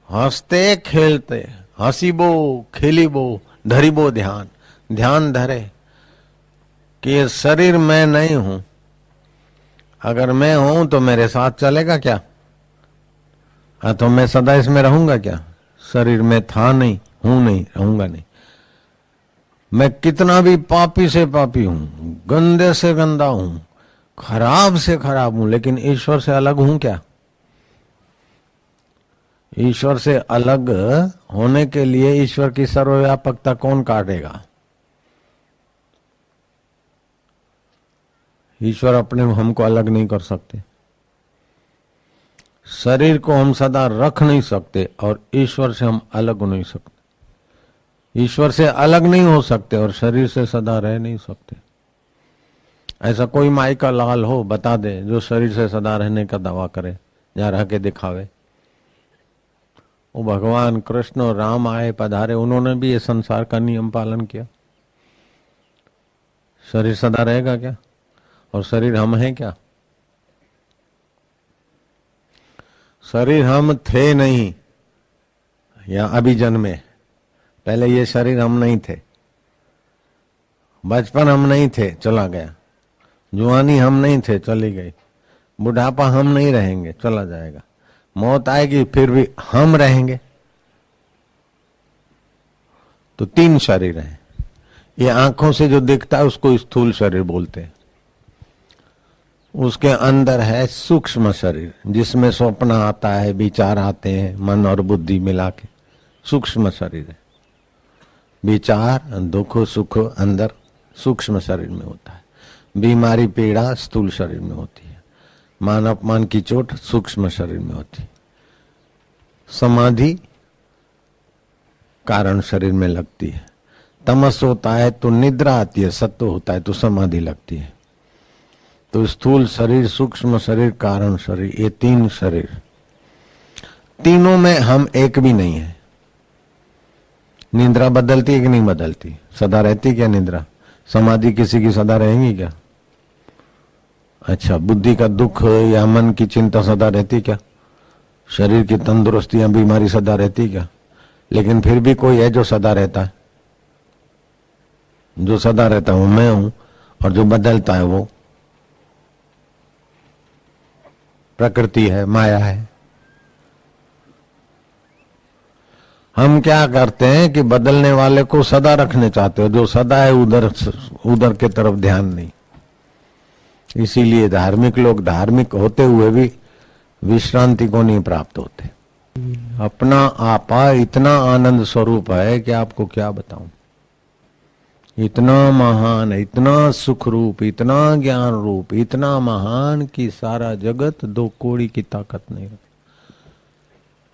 हंसते खेलते हसीबो खेलीबो धरीबो ध्यान, ध्यान धरे कि ये शरीर मैं नहीं हूं। अगर मैं हूं तो मेरे साथ चलेगा क्या? हाँ, तो मैं सदा इसमें रहूंगा क्या? शरीर में था नहीं, हूं नहीं, रहूंगा नहीं। मैं कितना भी पापी से पापी हूं, गंदे से गंदा हूं, खराब से खराब हूं, लेकिन ईश्वर से अलग हूं क्या? ईश्वर से अलग होने के लिए ईश्वर की सर्वव्यापकता कौन काटेगा? ईश्वर अपने हमको अलग नहीं कर सकते। शरीर को हम सदा रख नहीं सकते और ईश्वर से हम अलग हो नहीं सकते। ईश्वर से अलग नहीं हो सकते और शरीर से सदा रह नहीं सकते। ऐसा कोई माई का लाल हो बता दे जो शरीर से सदा रहने का दावा करे, या रह के दिखावे। वो भगवान कृष्ण और राम आए पधारे, उन्होंने भी ये संसार का नियम पालन किया। शरीर सदा रहेगा क्या? और शरीर हम हैं क्या? शरीर हम थे नहीं, या अभी जन्मे। पहले ये शरीर हम नहीं थे। बचपन हम नहीं थे, चला गया। जुआनी हम नहीं थे, चली गई। बुढ़ापा हम नहीं रहेंगे, चला जाएगा। मौत आएगी, फिर भी हम रहेंगे। तो 3 शरीर हैं। ये आंखों से जो दिखता है उसको स्थूल शरीर बोलते हैं। उसके अंदर है सूक्ष्म शरीर, जिसमें स्वप्न आता है, विचार आते हैं, मन और बुद्धि मिला के सूक्ष्म शरीर है। विचार, दुख, सुख अंदर सूक्ष्म शरीर में होता है। बीमारी, पीड़ा स्थूल शरीर में होती है। मान अपमान की चोट सूक्ष्म शरीर में होती है। समाधि कारण शरीर में लगती है। तमस होता है तो निद्रा आती है, सत्व होता है तो समाधि लगती है। तो स्थूल शरीर, सूक्ष्म शरीर, कारण शरीर, ये 3 शरीर, तीनों में हम एक भी नहीं है। निद्रा बदलती है कि नहीं बदलती? सदा रहती क्या निद्रा? समाधि किसी की सदा रहेगी क्या? अच्छा, बुद्धि का दुख या मन की चिंता सदा रहती क्या? शरीर की तंदुरुस्ती या बीमारी सदा रहती क्या? लेकिन फिर भी कोई है जो सदा रहता है। जो सदा रहता है वो मैं हूं, और जो बदलता है वो प्रकृति है, माया है। हम क्या करते हैं कि बदलने वाले को सदा रखने चाहते हो। जो सदा है उधर के तरफ ध्यान नहीं। इसीलिए धार्मिक लोग धार्मिक होते हुए भी विश्रांति को नहीं प्राप्त होते। अपना आपा इतना आनंद स्वरूप है कि आपको क्या बताऊं। इतना महान, इतना सुख रूप, इतना ज्ञान रूप, इतना महान कि सारा जगत 2 कौड़ी की ताकत नहीं रखता।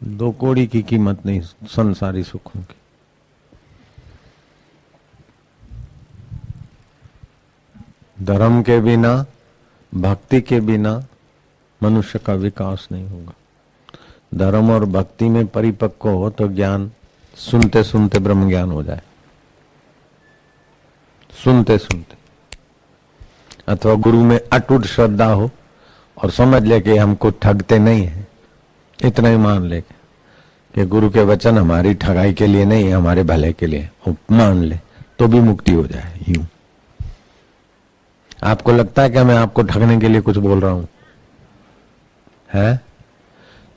2 कौड़ी की कीमत नहीं संसारी सुखों की। धर्म के बिना, भक्ति के बिना मनुष्य का विकास नहीं होगा। धर्म और भक्ति में परिपक्व हो तो ज्ञान सुनते सुनते ब्रह्म ज्ञान हो जाए। सुनते सुनते, अथवा गुरु में अटूट श्रद्धा हो और समझ ले कि हमको ठगते नहीं है, इतना ही मान ले कि गुरु के वचन हमारी ठगाई के लिए नहीं है, हमारे भले के लिए, मान ले तो भी मुक्ति हो जाए। यूं आपको लगता है कि मैं आपको ठगने के लिए कुछ बोल रहा हूं है?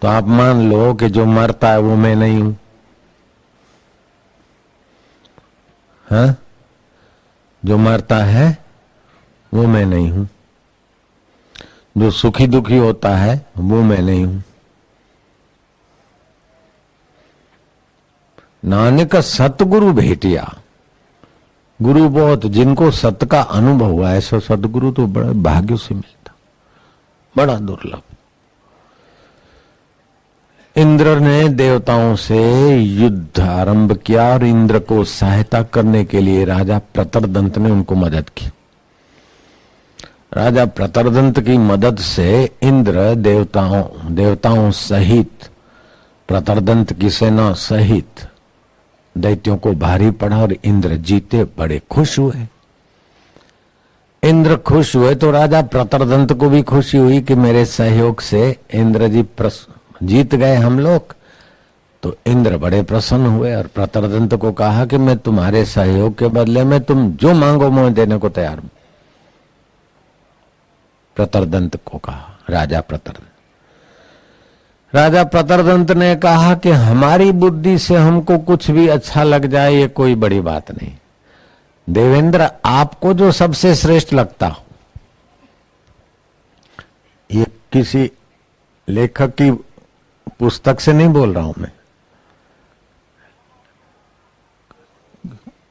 तो आप मान लो कि जो मरता है वो मैं नहीं हूं। हाँ, जो मरता है वो मैं नहीं हूं। जो सुखी दुखी होता है वो मैं नहीं हूं। नानक सतगुरु भेटिया। गुरु बहुत, जिनको सत का अनुभव हुआ, ऐसा सदगुरु तो बड़ा भाग्य से मिलता, बड़ा दुर्लभ। इंद्र ने देवताओं से युद्ध आरंभ किया और इंद्र को सहायता करने के लिए राजा प्रतरदंत ने उनको मदद की। राजा प्रतरदंत की मदद से इंद्र देवताओं सहित, प्रतरदंत की सेना सहित दैत्यों को भारी पड़ा और इंद्र जीते। बड़े खुश हुए। इंद्र खुश हुए तो राजा प्रतरदंत को भी खुशी हुई कि मेरे सहयोग से इंद्र जी जीत गए हम लोग, तो इंद्र बड़े प्रसन्न हुए और प्रतरदंत को कहा कि मैं तुम्हारे सहयोग के बदले में तुम जो मांगो मैं देने को तैयार हूं। प्रतरदंत को कहा, राजा प्रतरदंत ने कहा कि हमारी बुद्धि से हमको कुछ भी अच्छा लग जाए ये कोई बड़ी बात नहीं। देवेंद्र, आपको जो सबसे श्रेष्ठ लगता हो, ये किसी लेखक की पुस्तक से नहीं बोल रहा हूं मैं,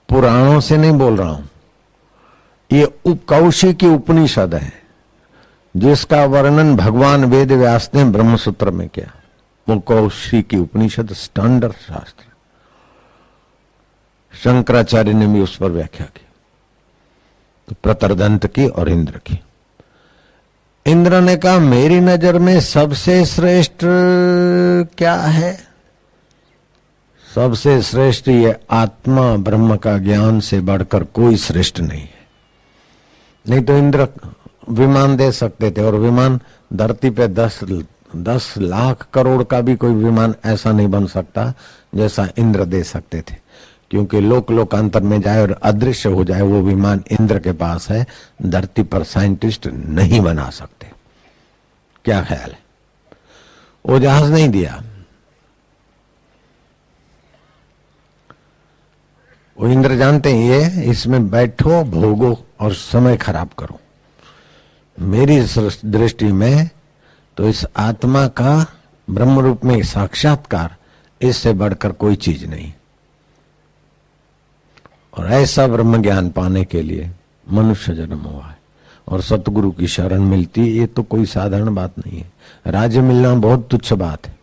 पुराणों से नहीं बोल रहा हूं, ये कौशिकी उपनिषद है जिसका वर्णन भगवान वेद व्यास ने ब्रह्मसूत्र में किया। वो कौशिकी उपनिषद स्टैंडर्ड शास्त्र, शंकराचार्य ने भी उस पर व्याख्या की। तो प्रतरदंत की और इंद्र की। इंद्र ने कहा मेरी नजर में सबसे श्रेष्ठ क्या है? सबसे श्रेष्ठ ये आत्मा ब्रह्म का ज्ञान से बढ़कर कोई श्रेष्ठ नहीं है। नहीं तो इंद्र विमान दे सकते थे, और विमान धरती पे 10 लाख करोड़ का भी कोई विमान ऐसा नहीं बन सकता जैसा इंद्र दे सकते थे, क्योंकि लोकांतर में जाए और अदृश्य हो जाए वो विमान इंद्र के पास है, धरती पर साइंटिस्ट नहीं बना सकते। क्या ख्याल है? वो जहाज नहीं दिया, वो इंद्र जानते हैं ये इसमें बैठो भोगो और समय खराब करो। मेरी दृष्टि में तो इस आत्मा का ब्रह्म रूप में साक्षात्कार इससे बढ़कर कोई चीज नहीं। और ऐसा ब्रह्म ज्ञान पाने के लिए मनुष्य जन्म हुआ है और सतगुरु की शरण मिलती है, ये तो कोई साधारण बात नहीं है। राज्य मिलना बहुत तुच्छ बात है,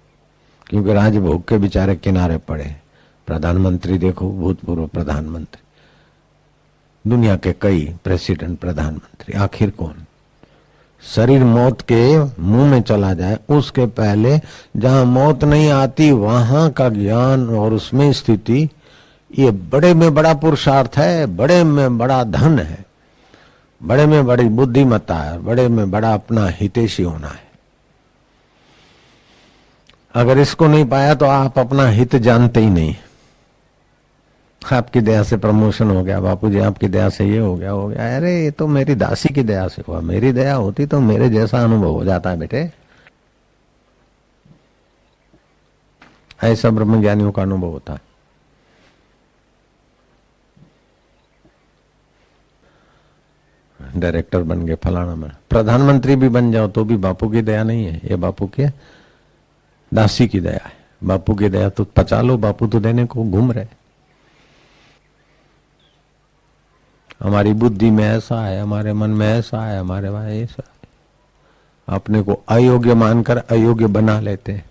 क्योंकि राजभोग के बेचारे किनारे पड़े। प्रधानमंत्री देखो, भूतपूर्व प्रधानमंत्री, दुनिया के कई प्रेसिडेंट, प्रधानमंत्री, आखिर कौन? शरीर मौत के मुंह में चला जाए उसके पहले जहां मौत नहीं आती वहां का ज्ञान और उसमें स्थिति, ये बड़े में बड़ा पुरुषार्थ है, बड़े में बड़ा धन है, बड़े में बड़ी बुद्धिमत्ता है, बड़े में बड़ा अपना हितैषी होना है। अगर इसको नहीं पाया तो आप अपना हित जानते ही नहीं। आपकी दया से प्रमोशन हो गया बापूजी, आपकी दया से ये हो गया, अरे ये तो मेरी दासी की दया से हुआ, मेरी दया होती तो मेरे जैसा अनुभव हो जाता है बेटे। ऐसा ब्रह्मज्ञानियों का अनुभव होता है। डायरेक्टर बन गए, फलाना में प्रधानमंत्री भी बन जाओ तो भी बापू की दया नहीं है, ये बापू के दासी की दया है। बापू की दया तो पचा लो, बापू तो देने को घूम रहे। हमारी बुद्धि में ऐसा है, हमारे मन में ऐसा है, हमारे वहां ऐसा है, अपने को अयोग्य मानकर अयोग्य बना लेते हैं,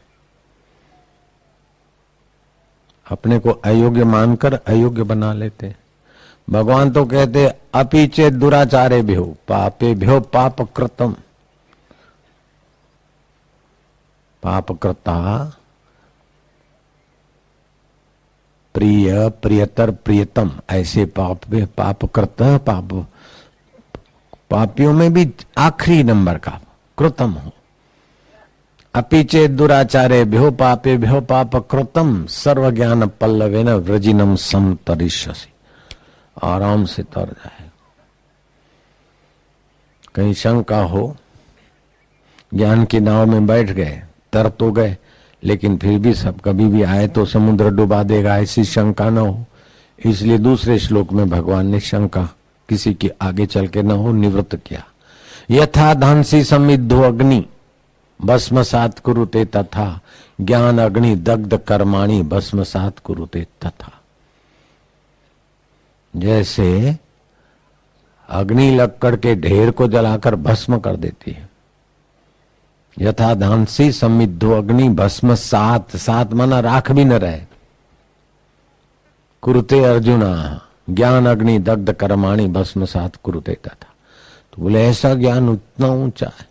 अपने को अयोग्य मानकर अयोग्य बना लेते हैं। भगवान तो कहते अपीचे दुराचारे भ्यो पापे भ्यो पाप कृतम, पाप कृता प्रिय प्रियतर प्रियतम, ऐसे पाप कृत पापियों में भी आखिरी नंबर का कृतम हो। अपीचे दुराचारे भ्यो पापे भ्यो पाप कृतम सर्व ज्ञान पल्लवेन व्रजिनम समतरिष्यसि, आराम से तर जाए। कहीं शंका हो, ज्ञान की नाव में बैठ गए, तर तो गए, लेकिन फिर भी सब कभी भी आए तो समुद्र डुबा देगा, ऐसी शंका न हो। इसलिए दूसरे श्लोक में भगवान ने शंका किसी की आगे चल के न हो निवृत्त किया। यथा धांसी समिद्धो अग्नि भस्मसात कुरुते तथा ज्ञान अग्नि दग्ध कर्माणि भस्मसात कुरुते तथा। जैसे अग्नि लक्कड़ के ढेर को जलाकर भस्म कर देती है, यथा धांसी समिद्धो अग्नि भस्म सात, सात माना राख भी न रहे, कुरुते अर्जुना ज्ञान अग्नि दग्ध कर्माणि भस्म सात कुरुते तथा। तो बोले ऐसा ज्ञान उतना ऊंचा है।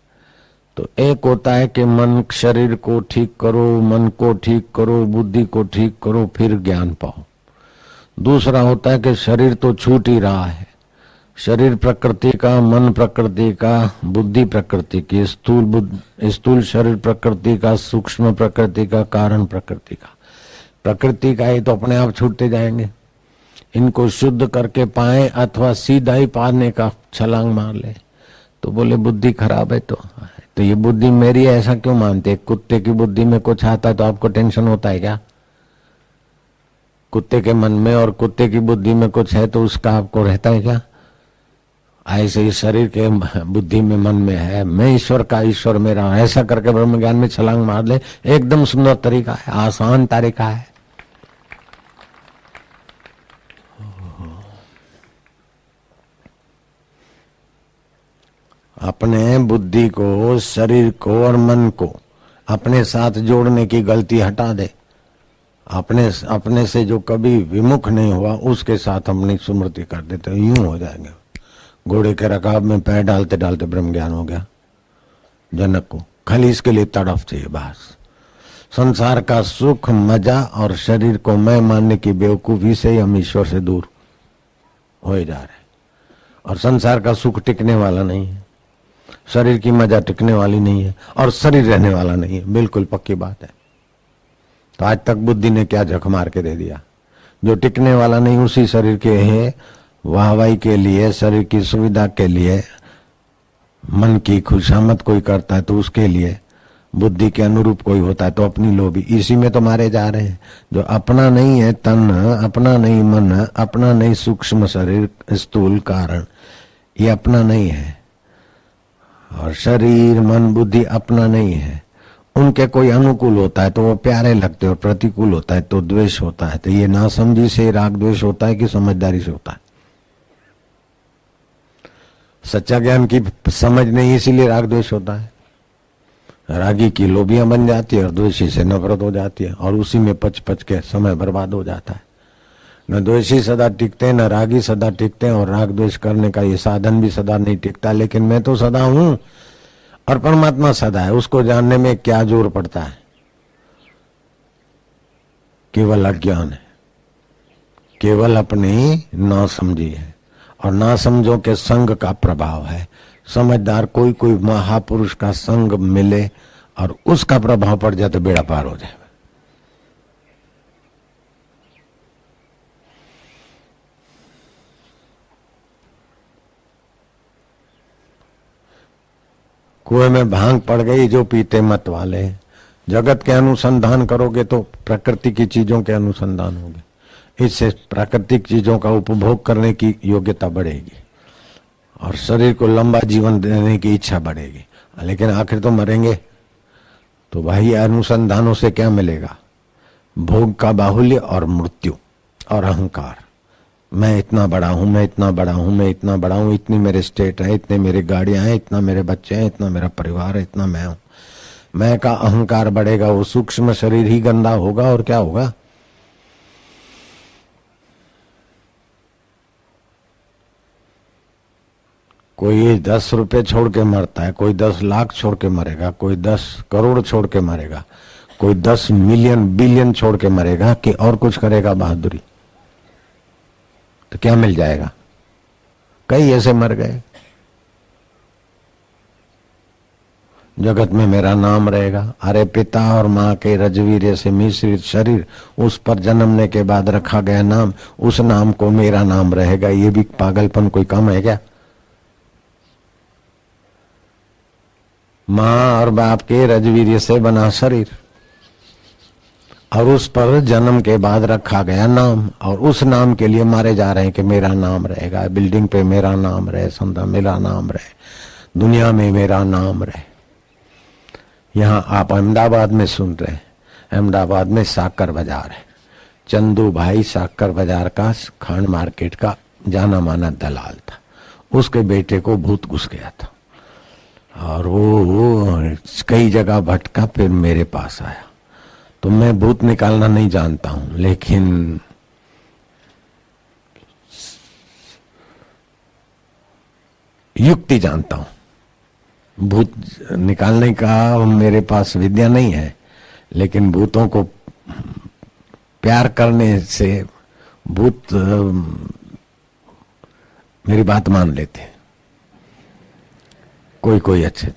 तो एक होता है कि मन शरीर को ठीक करो, मन को ठीक करो, बुद्धि को ठीक करो, फिर ज्ञान पाओ। दूसरा होता है कि शरीर तो छूट ही रहा है, शरीर प्रकृति का, मन प्रकृति का, बुद्धि प्रकृति की, स्थूल शरीर प्रकृति का, सूक्ष्म प्रकृति का, कारण प्रकृति का। प्रकृति का ही तो अपने आप छूटते जाएंगे। इनको शुद्ध करके पाए अथवा सीधा ही पाने का छलांग मार ले। तो बोले बुद्धि खराब है। तो ये बुद्धि मेरी है ऐसा क्यों मानते? कुत्ते की बुद्धि में कुछ आता है तो आपको टेंशन होता है क्या? कुत्ते के मन में और कुत्ते की बुद्धि में कुछ है तो उसका आपको रहता है क्या? ऐसे ही शरीर के बुद्धि में मन में है मैं ईश्वर का, ईश्वर मेरा, ऐसा करके ब्रह्म ज्ञान में छलांग मार ले। एकदम सुंदर तरीका है, आसान तरीका है। अपने बुद्धि को, शरीर को और मन को अपने साथ जोड़ने की गलती हटा दे। अपने से जो कभी विमुख नहीं हुआ उसके साथ अपनी स्मृति कर देते, यूं हो जाएंगे। घोड़े के रकाब में पैर डालते डालते ब्रह्म ज्ञान हो गया जनक को। खाली इसके लिए तड़फ चाहिए बस। संसार का सुख, मजा और शरीर को मैं मानने की बेवकूफी से ही हम ईश्वर से दूर हो जा रहे। और संसार का सुख टिकने वाला नहीं है, शरीर की मजा टिकने वाली नहीं है, और शरीर रहने वाला नहीं है, बिल्कुल पक्की बात है। तो आज तक बुद्धि ने क्या झक मार के दे दिया? जो टिकने वाला नहीं उसी शरीर के है वाहवाही के लिए, शरीर की सुविधा के लिए, मन की खुशामद कोई करता है तो उसके लिए, बुद्धि के अनुरूप कोई होता है तो अपनी लोभी, इसी में तो मारे जा रहे हैं। जो अपना नहीं है तन, अपना नहीं मन, अपना नहीं सूक्ष्म शरीर स्थूल कारण, ये अपना नहीं है। और शरीर मन बुद्धि अपना नहीं है। उनके कोई अनुकूल होता है तो वो प्यारे लगते और प्रतिकूल होता है तो द्वेष होता है। तो ये नासमझी से राग द्वेष होता है कि समझदारी से होता है? सच्चा ज्ञान की समझ नहीं, इसीलिए राग द्वेष होता है। रागी की लोभियां बन जाती है और द्वेषी से नफरत हो जाती है, और उसी में पच पच के समय बर्बाद हो जाता है। न द्वेषी सदा टिकते हैं, न रागी सदा टिकते हैं, और राग द्वेष करने का ये साधन भी सदा नहीं टिकता। लेकिन मैं तो सदा हूं और परमात्मा सदा है, उसको जानने में क्या जोर पड़ता है? केवल अज्ञान है, केवल अपनी नासमझी है, और नासमझों के संग का प्रभाव है। समझदार कोई कोई महापुरुष का संग मिले और उसका प्रभाव पड़ जाए तो बेड़ा पार हो जाए। कुएं में भांग पड़ गई जो पीते मत वाले। जगत के अनुसंधान करोगे तो प्रकृति की चीजों के अनुसंधान होगे, इससे प्राकृतिक चीजों का उपभोग करने की योग्यता बढ़ेगी और शरीर को लंबा जीवन देने की इच्छा बढ़ेगी। लेकिन आखिर तो मरेंगे, तो भाई अनुसंधानों से क्या मिलेगा? भोग का बाहुल्य और मृत्यु और अहंकार। मैं इतना बड़ा हूं, मैं इतना बड़ा हूं, मैं इतना बड़ा हूं, इतनी मेरे स्टेट है, इतने मेरी गाड़ियां हैं, इतना मेरे बच्चे हैं, इतना मेरा परिवार है, इतना मैं हूं। मैं का अहंकार बढ़ेगा, वो सूक्ष्म शरीर ही गंदा होगा और क्या होगा? कोई 10 रुपए छोड़ के मरता है, कोई 10 लाख छोड़ के मरेगा, कोई 10 करोड़ छोड़ के मरेगा, कोई 10 मिलियन बिलियन छोड़ के मरेगा कि और कुछ करेगा बहादुरी? तो क्या मिल जाएगा? कई ऐसे मर गए। जगत में मेरा नाम रहेगा। अरे पिता और माँ के रजवीरे से मिश्रित शरीर, उस पर जन्मने के बाद रखा गया नाम, उस नाम को मेरा नाम रहेगा। ये भी पागलपन कोई कम है क्या? माँ और बाप के रजवीरे से बना शरीर और उस पर जन्म के बाद रखा गया नाम, और उस नाम के लिए मारे जा रहे हैं कि मेरा नाम रहेगा, बिल्डिंग पे मेरा नाम रहे, संता मेरा नाम रहे, दुनिया में मेरा नाम रहे। यहाँ आप अहमदाबाद में सुन रहे हैं, अहमदाबाद में साकर बाजार है। चंदू भाई साकर बाजार का खान मार्केट का जाना माना दलाल था। उसके बेटे को भूत घुस गया था और वो कई जगह भटका, फिर मेरे पास आया। तो मैं भूत निकालना नहीं जानता हूं, लेकिन युक्ति जानता हूं। भूत निकालने का मेरे पास विद्या नहीं है, लेकिन भूतों को प्यार करने से भूत मेरी बात मान लेते, कोई कोई अच्छे।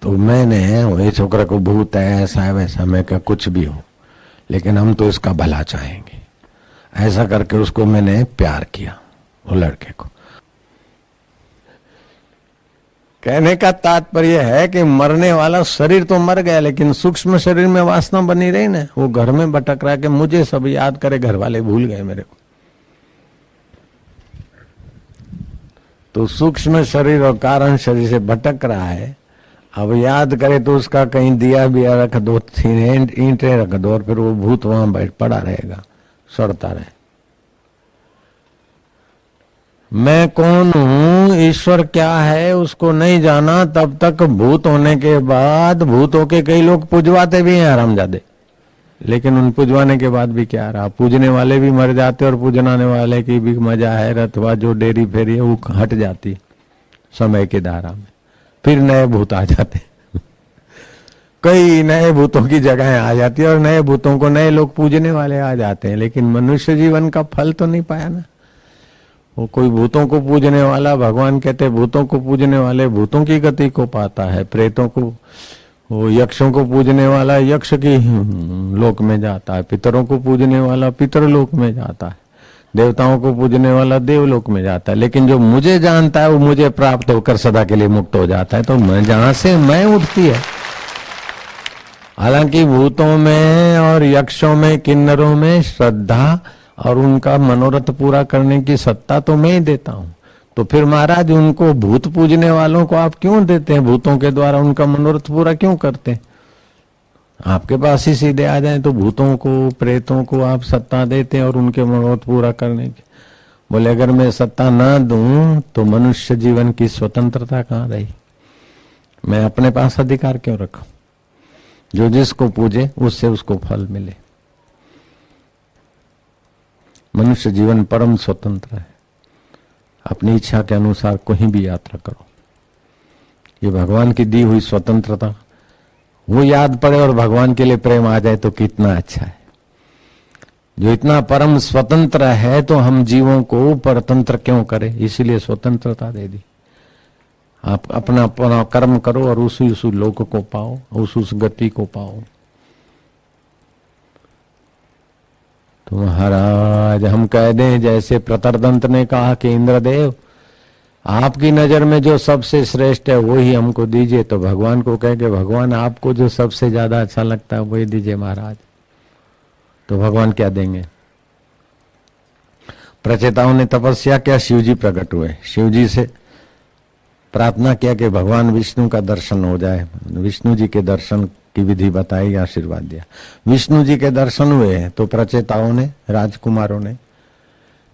तो मैंने ये छोकरा को भूत है, ऐसा है वैसा, मैं क्या कुछ भी हो, लेकिन हम तो इसका भला चाहेंगे। ऐसा करके उसको मैंने प्यार किया, वो लड़के को। कहने का तात्पर्य है कि मरने वाला शरीर तो मर गया, लेकिन सूक्ष्म शरीर में वासना बनी रही ना, वो घर में भटक रहा है कि मुझे सब याद करे, घर वाले भूल गए मेरे को। तो सूक्ष्म शरीर और कारण शरीर से भटक रहा है, अब याद करे तो उसका कहीं दिया बिया रख दो, ईंटें रख दो, और फिर वो भूत वहां बैठ पड़ा रहेगा, सड़ता रहे। मैं कौन हूं, ईश्वर क्या है, उसको नहीं जाना तब तक भूत होने के बाद, भूतों के कई लोग पूजवाते भी हैं हरामजादे, लेकिन उन पूजवाने के बाद भी क्या रहा, पूजने वाले भी मर जाते और पूजनाने वाले की भी मजा है, अथवा जो डेरी फेरी है वो हट जाती समय की धारा में, फिर नए भूत आ जाते कई नए भूतों की जगह आ जाती है और नए भूतों को नए लोग पूजने वाले आ जाते हैं, लेकिन मनुष्य जीवन का फल तो नहीं पाया ना। वो कोई भूतों को पूजने वाला, भगवान कहते भूतों को पूजने वाले भूतों की गति को पाता है, प्रेतों को, वो यक्षों को पूजने वाला यक्ष की लोक में जाता है, पितरों को पूजने वाला पितर लोक में जाता है, देवताओं को पूजने वाला देवलोक में जाता है, लेकिन जो मुझे जानता है वो मुझे प्राप्त होकर सदा के लिए मुक्त हो जाता है। तो मैं जहां से मैं उठती है, हालांकि भूतों में और यक्षों में, किन्नरों में श्रद्धा और उनका मनोरथ पूरा करने की सत्ता तो मैं ही देता हूं। तो फिर महाराज उनको भूत पूजने वालों को आप क्यों देते हैं, भूतों के द्वारा उनका मनोरथ पूरा क्यों करते हैं? आपके पास ही सीधे आ जाए तो भूतों को, प्रेतों को आप सत्ता देते हैं और उनके मनोरथ पूरा करने की। बोले अगर मैं सत्ता ना दूं तो मनुष्य जीवन की स्वतंत्रता कहां रही, मैं अपने पास अधिकार क्यों रखूं? जो जिसको पूजे उससे उसको फल मिले। मनुष्य जीवन परम स्वतंत्र है, अपनी इच्छा के अनुसार कहीं भी यात्रा करो। ये भगवान की दी हुई स्वतंत्रता वो याद पड़े और भगवान के लिए प्रेम आ जाए तो कितना अच्छा है। जो इतना परम स्वतंत्र है तो हम जीवों को परतंत्र क्यों करें, इसीलिए स्वतंत्रता दे दी। आप अपना अपना कर्म करो और उस लोक को पाओ, उस गति को पाओ। तो महाराज हम कह दें जैसे प्रतरदंत ने कहा कि इंद्रदेव आपकी नजर में जो सबसे श्रेष्ठ है वही हमको दीजिए, तो भगवान को कह के भगवान आपको जो सबसे ज्यादा अच्छा लगता है वही दीजिए महाराज। तो भगवान क्या देंगे? प्रचेताओं ने तपस्या किया, शिवजी प्रकट हुए, शिवजी से प्रार्थना किया कि भगवान विष्णु का दर्शन हो जाए। विष्णु जी के दर्शन की विधि बताई, आशीर्वाद दिया। विष्णु जी के दर्शन हुए तो प्रचेताओं ने, राजकुमारों ने,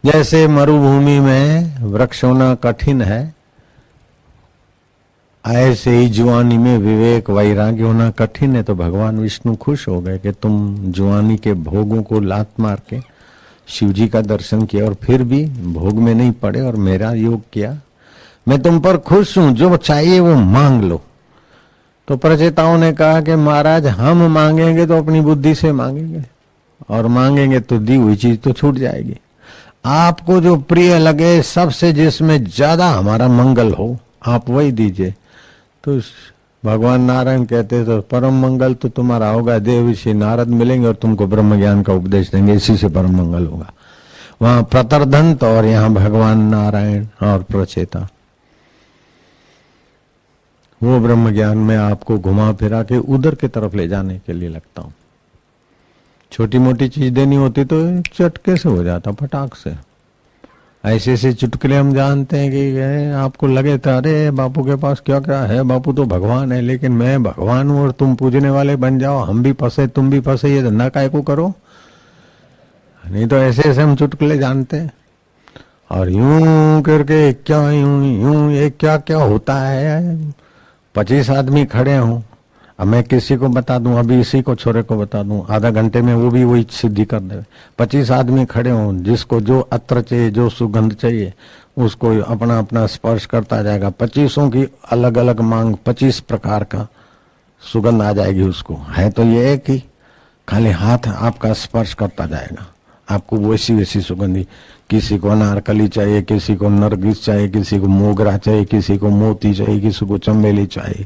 जैसे मरुभूमि में वृक्ष होना कठिन है ऐसे ही जुआनी में विवेक वैराग्य होना कठिन है। तो भगवान विष्णु खुश हो गए कि तुम जुआनी के भोगों को लात मार के शिवजी का दर्शन किया और फिर भी भोग में नहीं पड़े और मेरा योग किया। मैं तुम पर खुश हूं, जो चाहिए वो मांग लो। तो प्रचेताओं ने कहा कि महाराज हम मांगेंगे तो अपनी बुद्धि से मांगेंगे और मांगेंगे तो दी हुई चीज तो छूट जाएगी। आपको जो प्रिय लगे, सबसे जिसमें ज्यादा हमारा मंगल हो, आप वही दीजिए। तो भगवान नारायण कहते तो परम मंगल तो तुम्हारा होगा, देव ऋषि नारद मिलेंगे और तुमको ब्रह्म ज्ञान का उपदेश देंगे, इसी से परम मंगल होगा। वहां प्रतरदंत और यहाँ भगवान नारायण और प्रचेता, वो ब्रह्म ज्ञान में आपको घुमा फिरा के उधर की तरफ ले जाने के लिए लगता हूं। छोटी मोटी चीज देनी होती तो चटके से हो जाता, फटाक से। ऐसे ऐसे चुटकुले हम जानते हैं कि आपको लगे था अरे बापू के पास क्या क्या है, बापू तो भगवान है, लेकिन मैं भगवान हूं और तुम पूजने वाले बन जाओ, हम भी फंसे तुम भी फंसे, ये धंधा काय को करो। नहीं तो ऐसे ऐसे हम चुटकुले जानते हैं। और यूं करके क्या यूं यूं ये क्या क्या होता है। 25 आदमी खड़े हों, अब मैं किसी को बता दूं, अभी इसी को छोरे को बता दूं, आधा घंटे में वो भी वही सिद्धि कर दे। 25 आदमी खड़े हों, जिसको जो अत्र चाहिए, जो सुगंध चाहिए, उसको अपना अपना स्पर्श करता जाएगा। 25 की अलग अलग मांग, 25 प्रकार का सुगंध आ जाएगी उसको। है तो ये है कि खाली हाथ आपका स्पर्श करता जाएगा, आपको वैसी वैसी सुगंधी। किसी को अनारकली चाहिए, किसी को नरगिस चाहिए, किसी को मोगरा चाहिए, किसी को मोती चाहिए, किसी को चमेली चाहिए।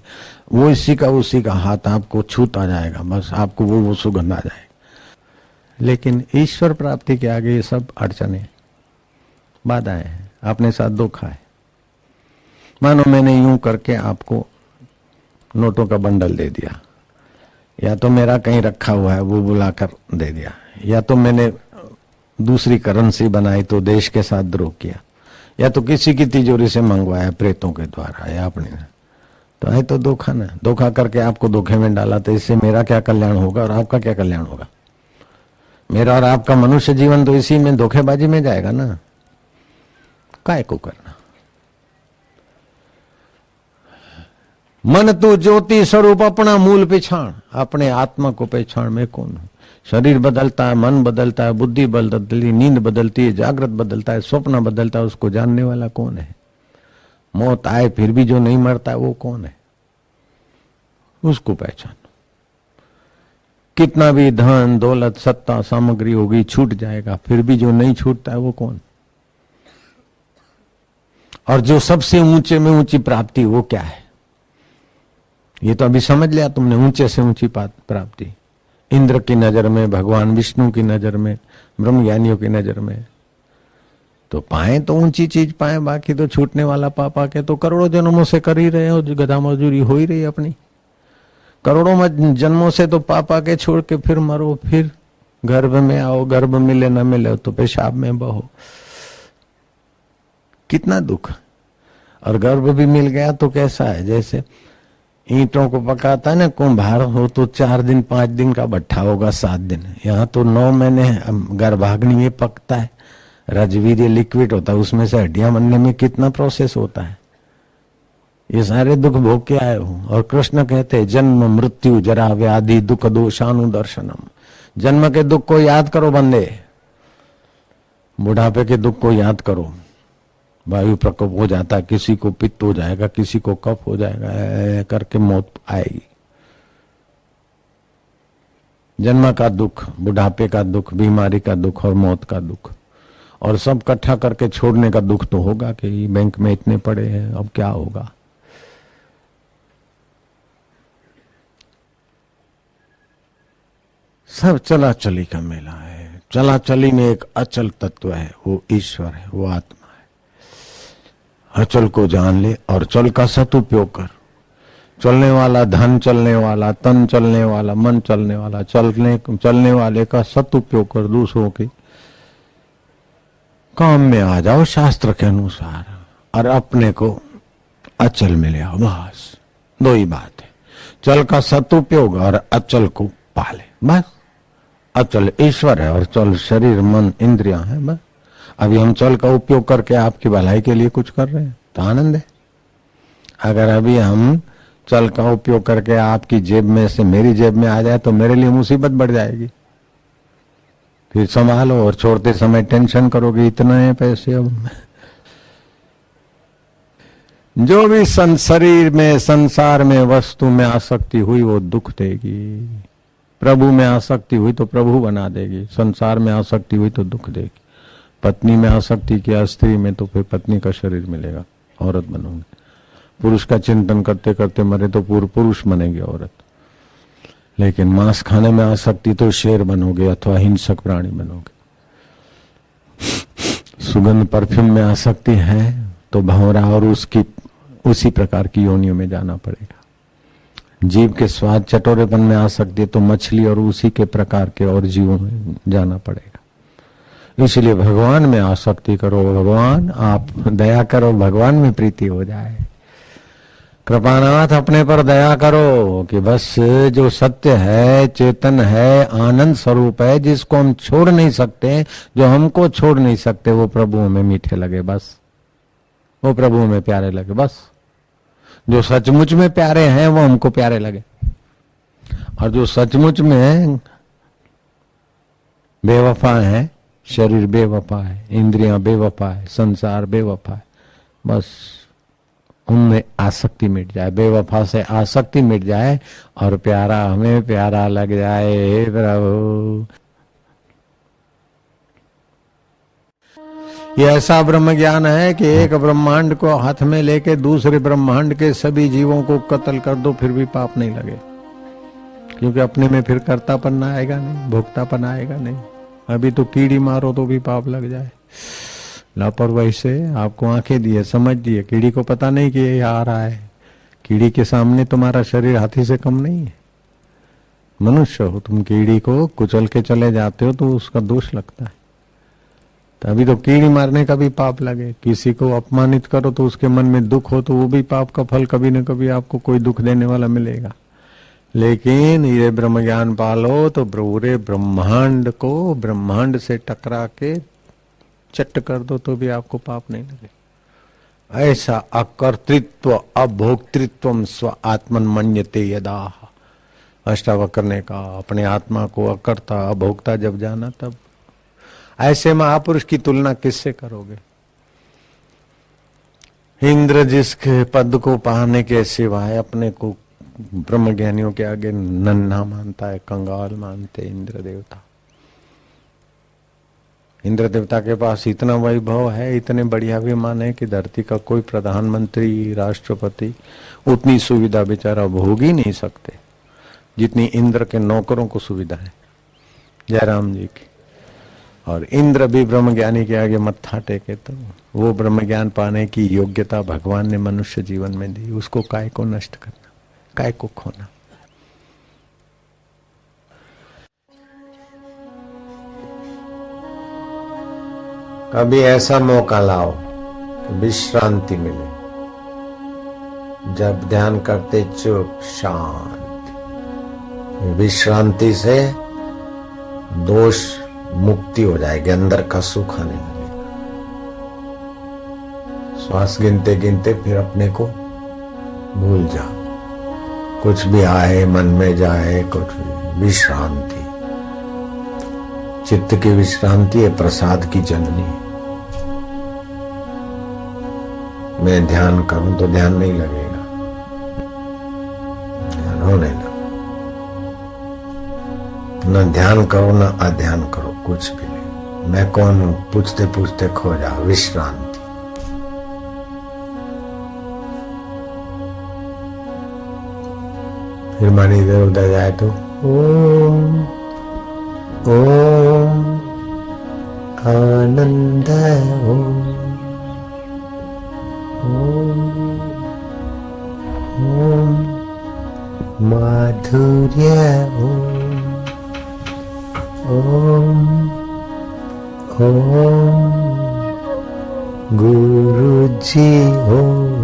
वो इसी का उसी का हाथ आपको छूता जाएगा, बस आपको वो सुगंध आ जाएगा। लेकिन ईश्वर प्राप्ति के आगे ये सब अड़चने, बाधाएं हैं। अपने साथ धोखा है। मानो मैंने यूं करके आपको नोटों का बंडल दे दिया, या तो मेरा कहीं रखा हुआ है वो बुलाकर दे दिया, या तो मैंने दूसरी करेंसी बनाई तो देश के साथ द्रोह किया, या तो किसी की तिजोरी से मंगवाया प्रेतों के द्वारा, या अपने, तो है तो धोखा ना। धोखा करके आपको धोखे में डाला तो इससे मेरा क्या कल्याण होगा और आपका क्या कल्याण होगा? मेरा और आपका मनुष्य जीवन तो इसी में धोखेबाजी में जाएगा ना। काय को करना? मन तू ज्योति स्वरूप अपना मूल पहचान, अपने आत्मा को पहचान मैं कौन हूं। शरीर बदलता है, मन बदलता है, बुद्धि बदलती है, नींद बदलती है, जागृत बदलता है, स्वप्न बदलता है, उसको जानने वाला कौन है? मौत आए फिर भी जो नहीं मरता है वो कौन है? उसको पहचान। कितना भी धन दौलत सत्ता सामग्री होगी छूट जाएगा, फिर भी जो नहीं छूटता है वो कौन? और जो सबसे ऊंचे में ऊंची प्राप्ति वो क्या है? ये तो अभी समझ लिया तुमने, ऊंचे से ऊंची प्राप्ति। इंद्र की नजर में, भगवान विष्णु की नजर में, ब्रह्मज्ञानियों की नजर में तो पाए तो ऊंची चीज पाए, बाकी तो छूटने वाला पापा के तो करोड़ों जन्मों से कर ही रहे हो, गधा मजदूरी हो ही रही है अपनी। करोड़ों जन्मों से तो पापा के छोड़ के फिर मरो, फिर गर्भ में आओ, गर्भ मिले न मिले तो पेशाब में बहो, कितना दुख। और गर्भ भी मिल गया तो कैसा है? जैसे ईंटों को पकाता है ना कुम्हार, हो तो 4 दिन 5 दिन का भट्ठा होगा, 7 दिन। यहाँ तो 9 महीने गर्भाग्नि में पकता है, रजवीर्य लिक्विड होता है, उसमें से हड्डियां बनने में कितना प्रोसेस होता है। ये सारे दुख भोग के आए हो। और कृष्ण कहते हैं जन्म मृत्यु जरा व्याधि दुख दोषानुदर्शनम। जन्म के दुख को याद करो बंदे, बुढ़ापे के दुख को याद करो। वायु प्रकोप हो जाता है, किसी को पित्त हो जाएगा, किसी को कफ हो जाएगा, करके मौत आएगी। जन्म का दुख, बुढ़ापे का दुख, बीमारी का दुख और मौत का दुख, और सब इकट्ठा करके छोड़ने का दुख तो होगा कि बैंक में इतने पड़े हैं, अब क्या होगा। सब चला चली का मेला है। चला चली में एक अचल तत्व है, वो ईश्वर है, वो आत्मा। अचल को जान ले और चल का सदुपयोग कर। चलने वाला धन, चलने वाला तन, चलने वाला मन, चलने वाला चलने वाले का सदुपयोग कर, दूसरों के काम में आ जाओ शास्त्र के अनुसार, और अपने को अचल में ले आओ। बस 2 ही बात है, चल का सदुपयोग और अचल को पाले। बस अचल ईश्वर है और चल शरीर मन इंद्रियां है। बस अभी हम चल का उपयोग करके आपकी भलाई के लिए कुछ कर रहे हैं तो आनंद है। अगर अभी हम चल का उपयोग करके आपकी जेब में से मेरी जेब में आ जाए तो मेरे लिए मुसीबत बढ़ जाएगी। फिर संभालो और छोड़ते समय टेंशन करोगे, इतना है पैसे। अब जो भी शरीर में संसार में वस्तु में आसक्ति हुई वो दुख देगी। प्रभु में आसक्ति हुई तो प्रभु बना देगी, संसार में आसक्ति हुई तो दुख देगी। पत्नी में आसक्ति किया स्त्री में तो फिर पत्नी का शरीर मिलेगा, औरत बनोगे। पुरुष का चिंतन करते करते मरे तो पूर्व पुरुष बनेगी औरत। लेकिन मांस खाने में आसक्ति तो शेर बनोगे अथवा हिंसक प्राणी बनोगे। सुगंध परफ्यूम में आसक्ति है तो भंवरा और उसकी उसी प्रकार की योनियों में जाना पड़ेगा। जीव के स्वाद चटोरेपन में आसक्ति तो मछली और उसी के प्रकार के और जीवों में जाना पड़ेगा। इसलिए भगवान में आसक्ति करो, भगवान आप दया करो, भगवान में प्रीति हो जाए। कृपानाथ अपने पर दया करो कि बस जो सत्य है, चेतन है, आनंद स्वरूप है, जिसको हम छोड़ नहीं सकते, जो हमको छोड़ नहीं सकते, वो प्रभु में मीठे लगे। बस वो प्रभु में प्यारे लगे। बस जो सचमुच में प्यारे हैं वो हमको प्यारे लगे, और जो सचमुच में बेवफा है, शरीर बेवफा है, इंद्रियां बेवफा है, संसार बेवफा है, बस उनमें आसक्ति मिट जाए, बेवफा से आसक्ति मिट जाए और प्यारा हमें प्यारा लग जाए। हे प्रभु, ये ऐसा ब्रह्म ज्ञान है कि एक ब्रह्मांड को हाथ में लेके दूसरे ब्रह्मांड के सभी जीवों को कत्ल कर दो फिर भी पाप नहीं लगे। क्योंकि अपने में फिर कर्तापन आएगा नहीं, भोक्तापन आएगा नहीं। अभी तो कीड़ी मारो तो भी पाप लग जाए। लापरवाही से आपको आंखें दी है, समझ दी है, कीड़ी को पता नहीं कि ये आ रहा है। कीड़ी के सामने तुम्हारा शरीर हाथी से कम नहीं है। मनुष्य हो तुम, कीड़ी को कुचल के चले जाते हो तो उसका दोष लगता है। तभी तो कीड़ी मारने का भी पाप लगे। किसी को अपमानित करो तो उसके मन में दुख हो तो वो भी पाप का फल कभी न कभी आपको कोई दुख देने वाला मिलेगा। लेकिन ये ब्रह्म ज्ञान पालो तो पूरे ब्रह्मांड को ब्रह्मांड से टकरा के चट्ट कर दो तो भी आपको पाप नहीं लगे। ऐसा अकर्तृत्व अभोक्तृत्व स्व आत्मन मन्यते यदा, अष्टावक्र ने कहा अपने आत्मा को अकर्ता अभोक्ता जब जाना तब। ऐसे महापुरुष की तुलना किससे करोगे? इंद्र जिसके पद को पाने के सिवाय अपने को ब्रह्मज्ञानियों के आगे नन्हा मानता है, कंगाल मानते इंद्र देवता। इंद्र देवता के पास इतना वैभव है, इतने बढ़िया विमान है कि धरती का कोई प्रधानमंत्री राष्ट्रपति उतनी सुविधा बेचारा भोग ही नहीं सकते जितनी इंद्र के नौकरों को सुविधा है, जयराम जी की। और इंद्र भी ब्रह्मज्ञानी के आगे मत्था टेके तो वो ब्रह्मज्ञान पाने की योग्यता भगवान ने मनुष्य जीवन में दी। उसको काय को नष्ट करना, काय को खोना। कभी ऐसा मौका लाओ कि विश्रांति मिले, जब ध्यान करते चुप शांत। विश्रांति से दोष मुक्ति हो जाएगी, अंदर का सुख आने लगेगा। श्वास गिनते गिनते फिर अपने को भूल जाओ, कुछ भी आए मन में जाए, कुछ भी। विश्रांति, चित्त की विश्रांति है प्रसाद की जननी। मैं ध्यान करूं तो ध्यान नहीं लगेगा, ध्यान होने लगे। न ध्यान करो न अध्यान करो, कुछ भी नहीं। मैं कौन हूं पूछते पूछते खो जाओ। विश्रांति। फिर मानी इधर उधर जाए तो ओम ओम आनंद ओम ओम माधुर्य ओम ओम गुरु जी ओम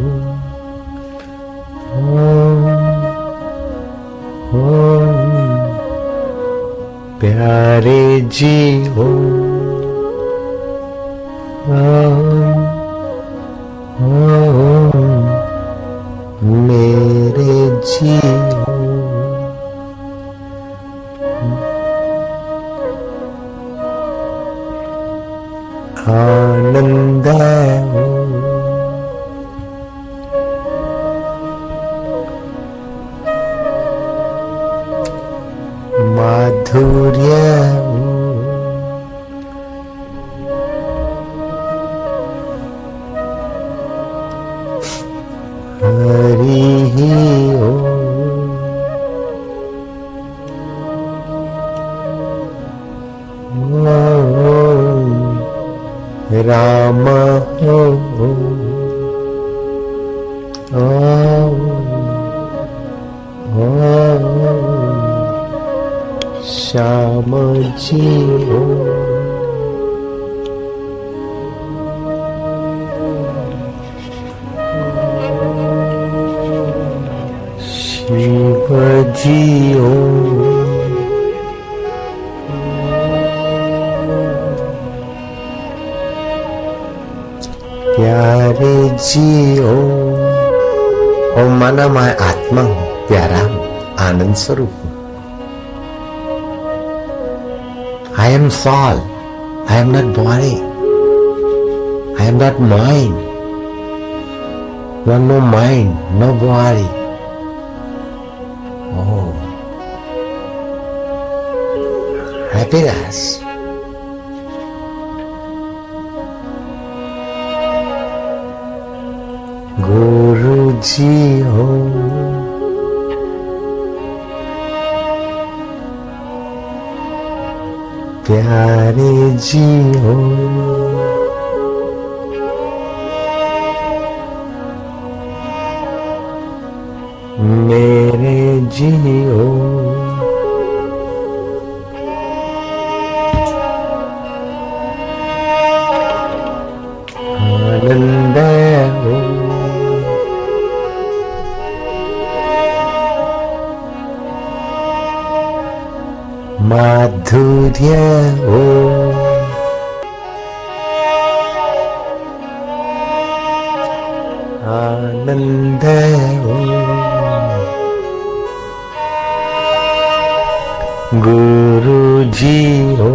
ओम प्यारे जी ओम मेरे जी आनंद माधुर्य हरि राम श्याम जी शिव जी प्यारे जी ओम माना मैं आत्मा हूं, प्यारा हूं, आनंद स्वरूप हूं। I am soul, I am not body, I am not mind. You are no mind, no body. Oh, happiness. गुरु जी हो प्यारे जी हो, मेरे जी हो, आनंद हो, माधुर्य हो, आनंद हो, गुरु जी हो।